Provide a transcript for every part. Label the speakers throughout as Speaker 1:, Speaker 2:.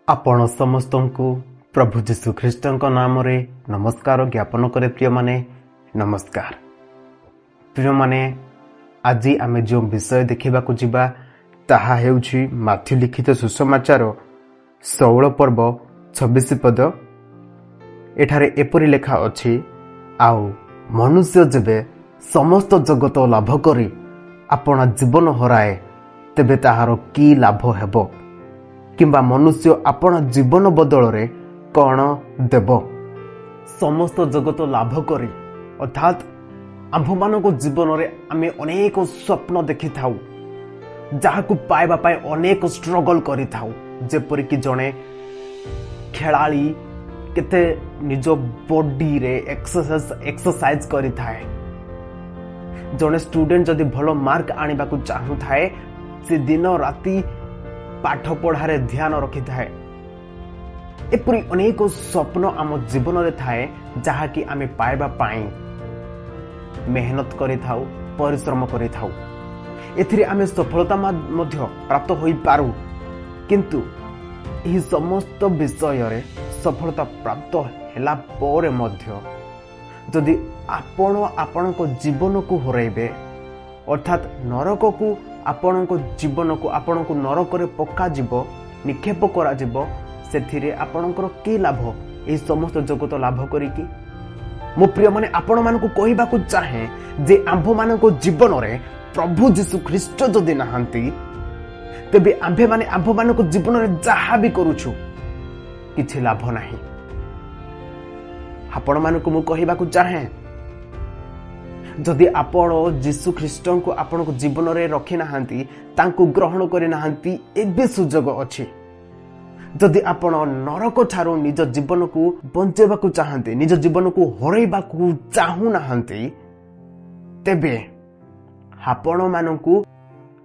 Speaker 1: आपण समस्तଙ୍କୁ प्रभु जीशु ख्रीष्टଙ୍କ नामରେ नमस्कार ज्ञापन करे। प्रिय माने नमस्कार। प्रिय माने आज आमे जो विषय देखा जीवा ताहा हेउछि माथ्यू लिखित सुसमाचार 16 पर्व 26 पद। एठारे एपरि लेखा अछि, आउ मनुष्य जेबे समस्त जगत लाभ करी आपण जीवन हराए तेबे ताहार की लाभ हेबो, किंबा मनुष्य आपण जीवन बदल रे कौन देव। समस्त जगत लाभ करी अर्थात आम्भ मान जीवन रे आमे अनेक स्वप्न देखि थाउ, जहाकु पाइबा पाए अनेक स्ट्रगल करि थाउ। जेपरि कि जणे खेलाड़ी केते निज बॉडी रे एक्सरसाइज करि थाए, जणे स्टूडेंट जदि भलो मार्क आनिबा को चाहू थाए से दिन राति पाठ पढ़ारे ध्यान रखि थाए। एपरि अनेक स्वप्न आम जीवन रे थाए, जहाकि आमे पाइबा पाई मेहनत करि थाउ, परिश्रम करि थाउ। एथिरे आमे सफलता मध्य प्राप्त होई पारू, किंतु एही समस्त विषय रे सफलता प्राप्त हेला पोरे मध्य जदि आपण आपणको जीवन को हरैबे, अर्थात नरक को आपणको जीवन को आपणको नरक रे पक्का जीव निक्षेप करा जीव, सेथिरे आपणकर की लाभ? एही समस्त जगत लाभ करिकी मो प्रिय माने आपण मानकु कहिबाकु चाहे जे आम्भ मानको जीवन रे प्रभु जीशु ख्रीष्ट जदि नाहंती तेबे आम्भे माने आम्भ मानको जीवन रे जहा भी करूछु किछि लाभ नाही। आपण मानकु मु कहिबाकु चाहे जदि आपण जीशु ख्रीष्ट को आपण को जीवन रे रखि नाहंती, तांको ग्रहण करि नाहंती, एबे सुजोग अछि। जदि आपण नरक ठारो निज जीवन को बंचेबाकु चाहंती, निज जीवन को हरैबाकु चाहू नाहंती, तेबे आपण मानकु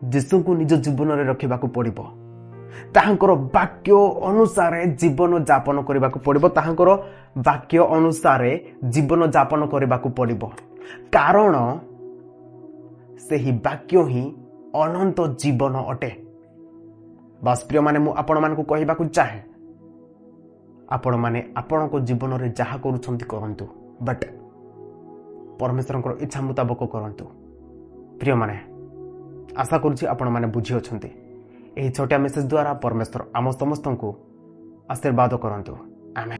Speaker 1: जीशु को निज जीवन रे रखिबाकु पड़िबो। ताहांकर वाक्य अनुसार जीवन जापन करबाकु पड़िबो, ताहांकर वाक्य अनुसार जीवन जापन करबाकु पड़िबो, कारण सेही वाक्य ही अनंत जीवन अटे। बस प्रिय माने मु आपण मानकु कहिबाकु चाहे, आपण माने आपण को जीवन रे जहा करूछंती करंतु, बट परमेश्वरक इच्छा मुताबिक करंतु। प्रिय माने आशा करूछि आपण माने बुझी अछंती। एही छोटा मेसेज द्वारा परमेश्वर आम समस्तंकु आशीर्वाद करंतु। आमेन।